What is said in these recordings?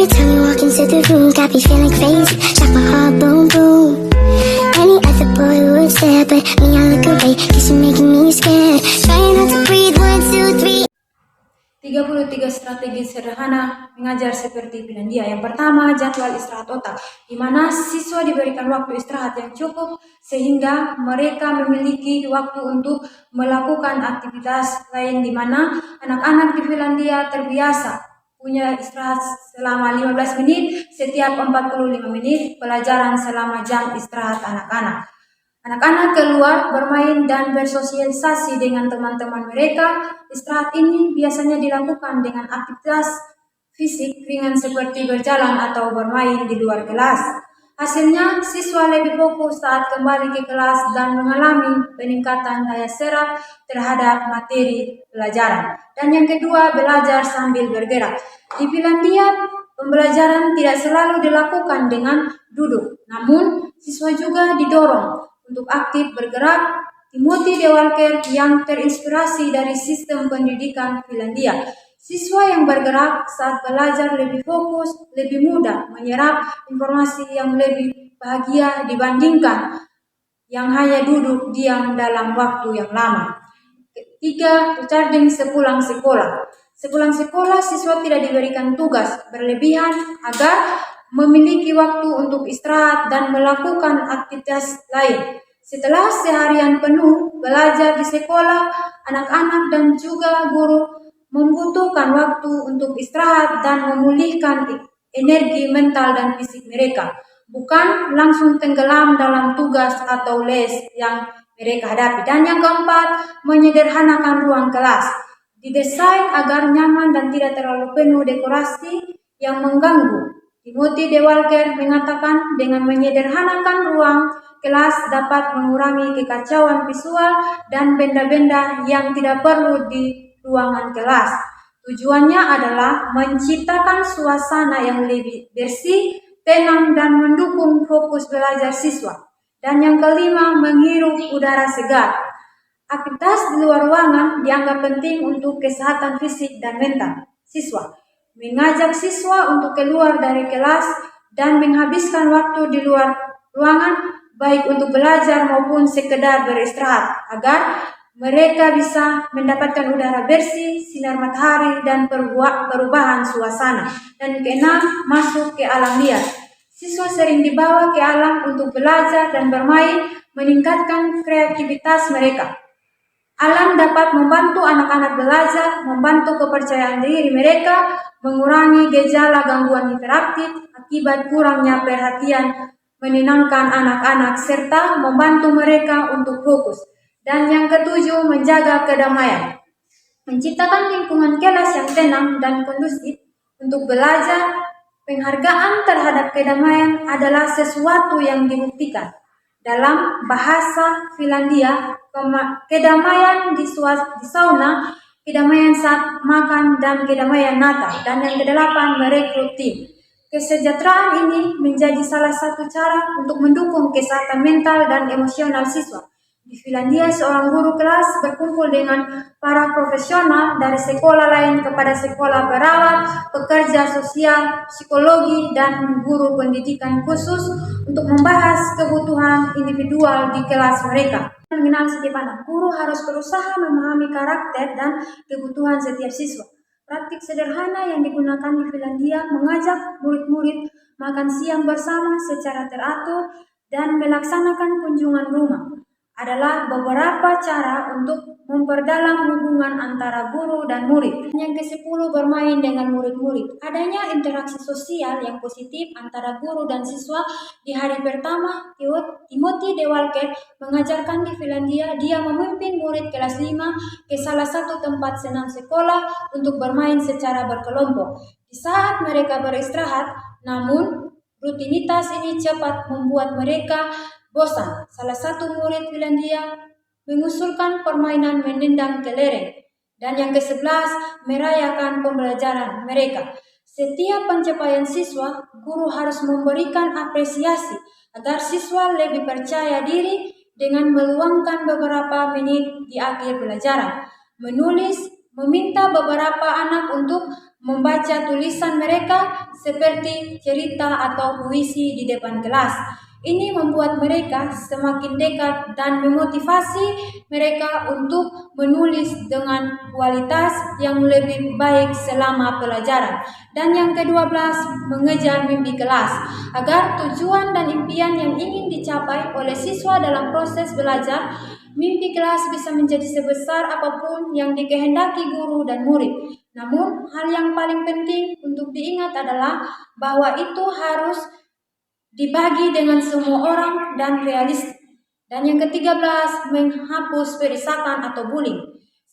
time you walk into the room, got me feeling crazy, shot my heart boom boom. Any other boy would stare, but me I look away, cause you're making me scared. Trying not to breathe, 1, 2, 3. 33 strategi sederhana mengajar seperti Finlandia. Yang pertama, jadwal istirahat otak, di mana siswa diberikan waktu istirahat yang cukup sehingga mereka memiliki waktu untuk melakukan aktivitas lain, di mana anak-anak di Finlandia terbiasa punya istirahat selama 15 menit setiap 45 menit, pelajaran selama jam istirahat anak-anak. Anak-anak keluar bermain dan bersosialisasi dengan teman-teman mereka. Istirahat ini biasanya dilakukan dengan aktivitas fisik ringan seperti berjalan atau bermain di luar kelas. Hasilnya, siswa lebih fokus saat kembali ke kelas dan mengalami peningkatan daya serap terhadap materi pelajaran. Dan yang kedua, belajar sambil bergerak. Di Finlandia, pembelajaran tidak selalu dilakukan dengan duduk, namun siswa juga didorong untuk aktif bergerak. Timothy De Walker yang terinspirasi dari sistem pendidikan Finlandia. Siswa yang bergerak saat belajar lebih fokus, lebih mudah menyerap informasi yang lebih bahagia dibandingkan yang hanya duduk diam dalam waktu yang lama. Ketiga, recharging sepulang sekolah. Sepulang sekolah, siswa tidak diberikan tugas berlebihan agar memiliki waktu untuk istirahat dan melakukan aktivitas lain. Setelah seharian penuh belajar di sekolah, anak-anak dan juga guru membutuhkan waktu untuk istirahat dan memulihkan energi mental dan fisik mereka, bukan langsung tenggelam dalam tugas atau les yang mereka hadapi. Dan yang keempat, menyederhanakan ruang kelas. Didesain agar nyaman dan tidak terlalu penuh dekorasi yang mengganggu. Timothy De Walker mengatakan dengan menyederhanakan ruang kelas dapat mengurangi kekacauan visual dan benda-benda yang tidak perlu di ruangan kelas. Tujuannya adalah menciptakan suasana yang lebih bersih, tenang, dan mendukung fokus belajar siswa. Dan yang kelima, menghirup udara segar. Aktivitas di luar ruangan dianggap penting untuk kesehatan fisik dan mental siswa. Mengajak siswa untuk keluar dari kelas dan menghabiskan waktu di luar ruangan, baik untuk belajar maupun sekedar beristirahat, agar mereka bisa mendapatkan udara bersih, sinar matahari, dan perubahan suasana. Dan keenam, masuk ke alam liar. Siswa sering dibawa ke alam untuk belajar dan bermain, meningkatkan kreativitas mereka. Alam dapat membantu anak-anak belajar, membantu kepercayaan diri mereka, mengurangi gejala gangguan hiperaktif akibat kurangnya perhatian, menenangkan anak-anak, serta membantu mereka untuk fokus. Dan yang ketujuh, menjaga kedamaian. Menciptakan lingkungan kelas yang tenang dan kondusif untuk belajar. Penghargaan terhadap kedamaian adalah sesuatu yang dibuktikan. Dalam bahasa Finlandia, kedamaian di sauna, kedamaian saat makan, dan kedamaian natal. Dan yang kedelapan, merekrut tim. Kesejahteraan ini menjadi salah satu cara untuk mendukung kesehatan mental dan emosional siswa. Di Finlandia, seorang guru kelas berkumpul dengan para profesional dari sekolah lain kepada sekolah perawat, pekerja sosial, psikologi, dan guru pendidikan khusus untuk membahas kebutuhan individual di kelas mereka. Mengenal setiap anak, guru harus berusaha memahami karakter dan kebutuhan setiap siswa. Praktik sederhana yang digunakan di Finlandia mengajak murid-murid makan siang bersama secara teratur dan melaksanakan kunjungan rumah adalah beberapa cara untuk memperdalam hubungan antara guru dan murid. Yang ke-10, bermain dengan murid-murid. Adanya interaksi sosial yang positif antara guru dan siswa. Di hari pertama, Timothy De Walker mengajarkan di Finlandia. Dia memimpin murid kelas 5 ke salah satu tempat senam sekolah untuk bermain secara berkelompok. Di saat mereka beristirahat, namun rutinitas ini cepat membuat mereka bosan. Salah satu murid Finlandia mengusulkan permainan menendang kelereng. Dan yang ke-11, merayakan pembelajaran mereka. Setiap pencapaian siswa, guru harus memberikan apresiasi agar siswa lebih percaya diri dengan meluangkan beberapa menit di akhir pelajaran. Menulis meminta beberapa anak untuk membaca tulisan mereka seperti cerita atau puisi di depan kelas. Ini membuat mereka semakin dekat dan memotivasi mereka untuk menulis dengan kualitas yang lebih baik selama pelajaran. Dan yang ke-12, mengejar mimpi kelas. Agar tujuan dan impian yang ingin dicapai oleh siswa dalam proses belajar, mimpi kelas bisa menjadi sebesar apapun yang dikehendaki guru dan murid. Namun, hal yang paling penting untuk diingat adalah bahwa itu harus dibagi dengan semua orang dan realistis. Dan yang ke-13, menghapus perisakan atau bullying.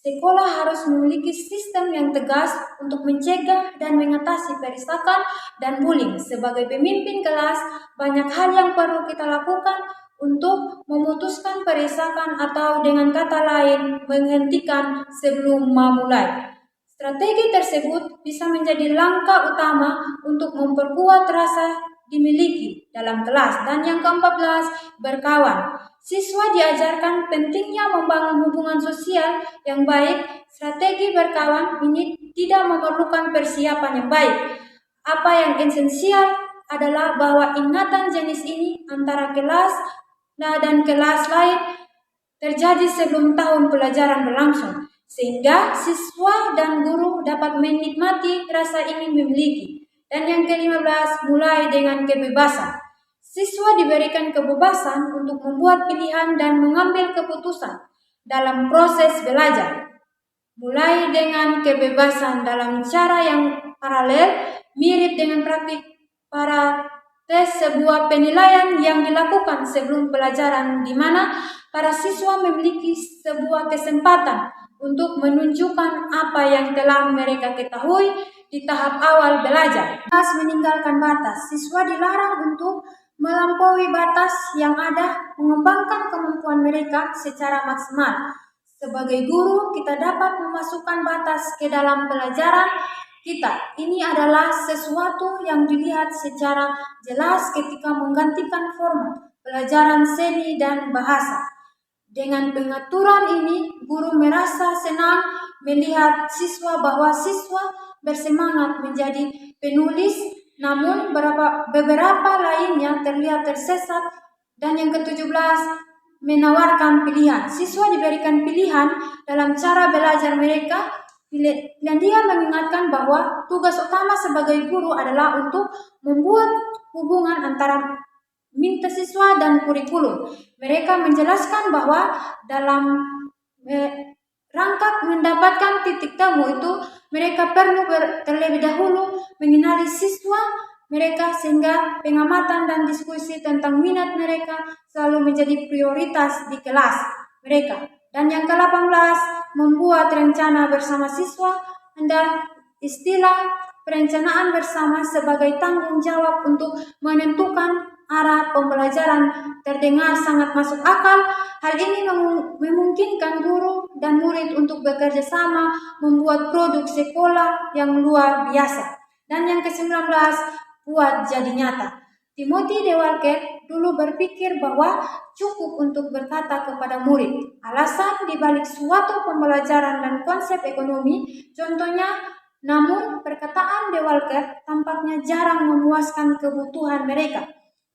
Sekolah harus memiliki sistem yang tegas untuk mencegah dan mengatasi perisakan dan bullying. Sebagai pemimpin kelas, banyak hal yang perlu kita lakukan untuk memutuskan perisakan atau dengan kata lain, menghentikan sebelum memulai. Strategi tersebut bisa menjadi langkah utama untuk memperkuat rasa dimiliki dalam kelas. Dan yang ke-14, berkawan. Siswa diajarkan pentingnya membangun hubungan sosial yang baik. Strategi berkawan ini tidak memerlukan persiapan yang baik. Apa yang esensial adalah bahwa ingatan jenis ini antara kelas dan kelas lain terjadi sebelum tahun pelajaran berlangsung, sehingga siswa dan guru dapat menikmati rasa ingin memiliki. Dan yang ke-15, mulai dengan kebebasan. Siswa diberikan kebebasan untuk membuat pilihan dan mengambil keputusan dalam proses belajar. Mulai dengan kebebasan dalam cara yang paralel, mirip dengan praktik para tes sebuah penilaian yang dilakukan sebelum pelajaran, di mana para siswa memiliki sebuah kesempatan untuk menunjukkan apa yang telah mereka ketahui di tahap awal belajar. Meninggalkan batas. Siswa dilarang untuk melampaui batas yang ada, mengembangkan kemampuan mereka secara maksimal. Sebagai guru, kita dapat memasukkan batas ke dalam pelajaran kita. Ini adalah sesuatu yang dilihat secara jelas ketika menggantikan format pelajaran seni dan bahasa. Dengan pengaturan ini, guru merasa senang melihat siswa bahwa siswa bersemangat menjadi penulis, namun beberapa lainnya terlihat tersesat. Dan yang ke-17, menawarkan pilihan. Siswa diberikan pilihan dalam cara belajar mereka. Dan dia mengingatkan bahwa tugas utama sebagai guru adalah untuk membuat hubungan antara minta siswa dan kurikulum. Mereka menjelaskan bahwa dalam rangka mendapatkan titik temu itu, mereka perlu terlebih dahulu mengenali siswa mereka, sehingga pengamatan dan diskusi tentang minat mereka selalu menjadi prioritas di kelas mereka. Dan yang ke-18, membuat rencana bersama siswa. Istilah perencanaan bersama sebagai tanggung jawab untuk menentukan arah pembelajaran terdengar sangat masuk akal. Hal ini memungkinkan guru dan murid untuk bekerja sama membuat produk sekolah yang luar biasa. Dan yang ke-19, buat jadi nyata. Timothy D. Walker dulu berpikir bahwa cukup untuk berkata kepada murid alasan dibalik suatu pembelajaran dan konsep ekonomi, contohnya. Namun perkataan D. Walker tampaknya jarang memuaskan kebutuhan mereka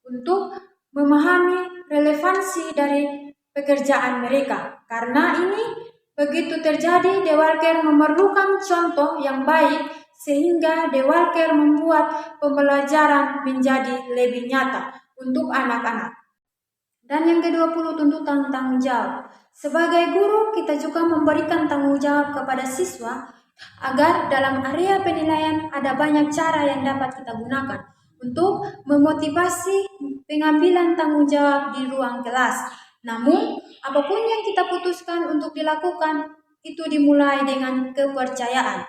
untuk memahami relevansi dari pekerjaan mereka. Karena ini begitu terjadi, D. Walker memerlukan contoh yang baik, sehingga D. Walker membuat pembelajaran menjadi lebih nyata untuk anak-anak. Dan yang ke-20, tuntutan tanggung jawab. Sebagai guru, kita juga memberikan tanggung jawab kepada siswa agar dalam area penilaian ada banyak cara yang dapat kita gunakan untuk memotivasi pengambilan tanggung jawab di ruang kelas. Namun, apapun yang kita putuskan untuk dilakukan, itu dimulai dengan kepercayaan.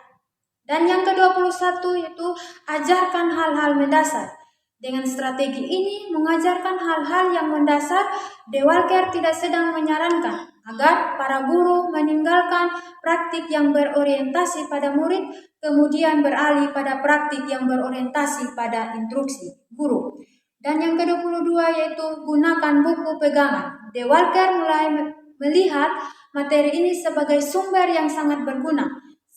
Dan yang ke-21 yaitu ajarkan hal-hal mendasar. Dengan strategi ini, mengajarkan hal-hal yang mendasar, D. Walker tidak sedang menyarankan agar para guru meninggalkan praktik yang berorientasi pada murid, kemudian beralih pada praktik yang berorientasi pada instruksi guru. Dan yang ke-22 yaitu gunakan buku pegangan. D. Walker mulai melihat materi ini sebagai sumber yang sangat berguna.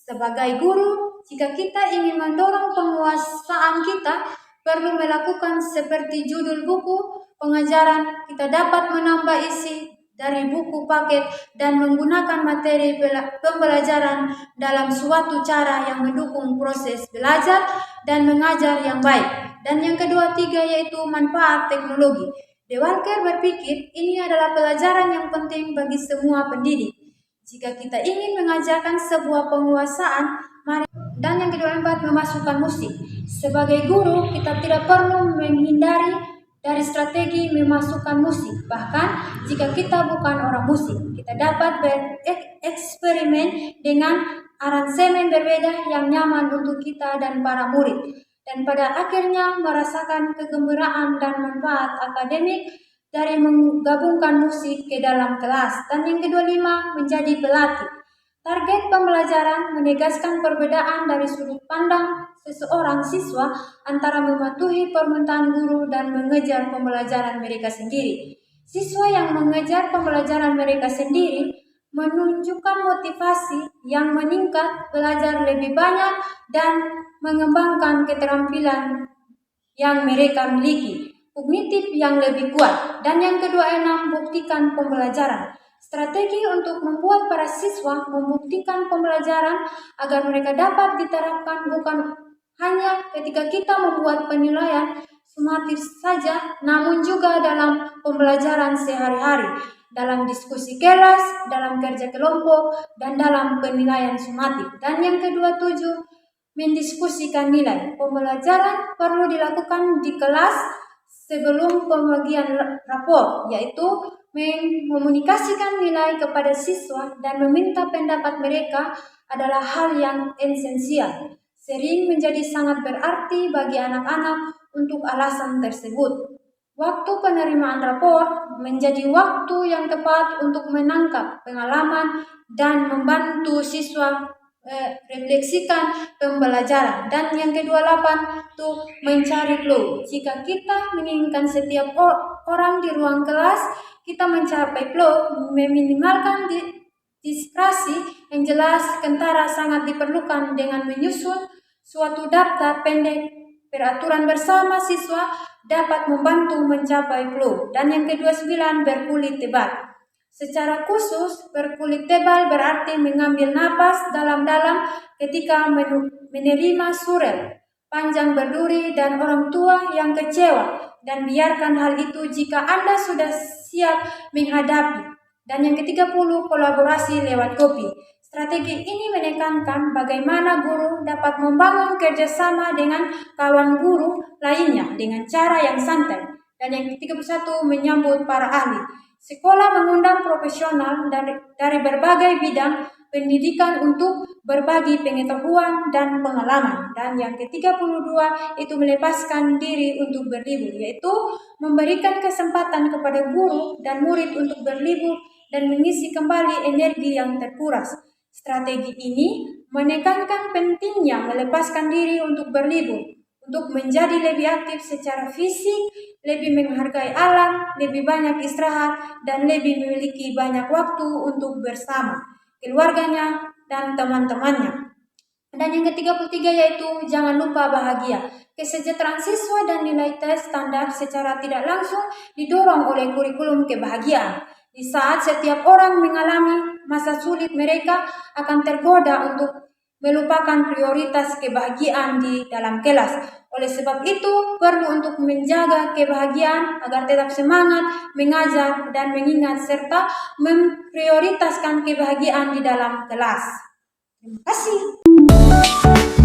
Sebagai guru, jika kita ingin mendorong penguasaan kita, perlu melakukan seperti judul buku pengajaran. Kita dapat menambah isi dari buku paket dan menggunakan materi pembelajaran dalam suatu cara yang mendukung proses belajar dan mengajar yang baik. Dan yang kedua, tiga, yaitu manfaat teknologi. De Walker berpikir ini adalah pelajaran yang penting bagi semua pendidik. Jika kita ingin mengajarkan sebuah penguasaan, mari. Dan yang kedua, empat, memasukkan musik. Sebagai guru, kita tidak perlu menghindari dari strategi memasukkan musik. Bahkan jika kita bukan orang musik, kita dapat bereksperimen dengan aransemen berbeda yang nyaman untuk kita dan para murid. Dan pada akhirnya merasakan kegembiraan dan manfaat akademik dari menggabungkan musik ke dalam kelas. Dan yang kedua, lima, menjadi pelatih. Target pembelajaran menegaskan perbedaan dari sudut pandang seseorang siswa antara mematuhi permintaan guru dan mengejar pembelajaran mereka sendiri. Siswa yang mengejar pembelajaran mereka sendiri menunjukkan motivasi yang meningkat, belajar lebih banyak, dan mengembangkan keterampilan yang mereka miliki, kognitif yang lebih kuat. Dan yang kedua, enam, buktikan pembelajaran. Strategi untuk membuat para siswa membuktikan pembelajaran agar mereka dapat diterapkan bukan hanya ketika kita membuat penilaian sumatif saja, namun juga dalam pembelajaran sehari-hari, dalam diskusi kelas, dalam kerja kelompok, dan dalam penilaian sumatif. Dan yang kedua, tujuh, mendiskusikan nilai. Pembelajaran perlu dilakukan di kelas sebelum pembagian rapor, yaitu mekomunikasikan nilai kepada siswa dan meminta pendapat mereka adalah hal yang esensial. Sering menjadi sangat berarti bagi anak-anak untuk alasan tersebut. Waktu penerimaan rapor menjadi waktu yang tepat untuk menangkap pengalaman dan membantu siswa refleksikan pembelajaran. Dan yang kedua, 8, tuh mencari flow. Jika kita menginginkan setiap orang di ruang kelas kita mencapai flow, meminimalkan distraksi yang jelas kentara sangat diperlukan dengan menyusun suatu daftar pendek peraturan bersama siswa dapat membantu mencapai flow. Dan yang kedua, 9, berkulit tebal. Secara khusus, berkulit tebal berarti mengambil napas dalam-dalam ketika menerima surel panjang berduri dan orang tua yang kecewa, dan biarkan hal itu jika Anda sudah siap menghadapi. Dan yang ke-30, kolaborasi lewat kopi. Strategi ini menekankan bagaimana guru dapat membangun kerjasama dengan kawan guru lainnya dengan cara yang santai. Dan yang ke-31, menyambut para ahli. Sekolah mengundang profesional dari berbagai bidang pendidikan untuk berbagi pengetahuan dan pengalaman. Dan yang ke-32 itu melepaskan diri untuk berlibur, yaitu memberikan kesempatan kepada guru dan murid untuk berlibur dan mengisi kembali energi yang terkuras. Strategi ini menekankan pentingnya melepaskan diri untuk berlibur, untuk menjadi lebih aktif secara fisik, lebih menghargai alam, lebih banyak istirahat, dan lebih memiliki banyak waktu untuk bersama keluarganya dan teman-temannya. Dan yang ke-33 yaitu jangan lupa bahagia. Kesejahteraan siswa dan nilai tes standar secara tidak langsung didorong oleh kurikulum kebahagiaan. Di saat setiap orang mengalami masa sulit, mereka akan tergoda untuk melupakan prioritas kebahagiaan di dalam kelas. Oleh sebab itu, perlu untuk menjaga kebahagiaan agar tetap semangat mengajar dan mengingat serta memprioritaskan kebahagiaan di dalam kelas. Terima kasih.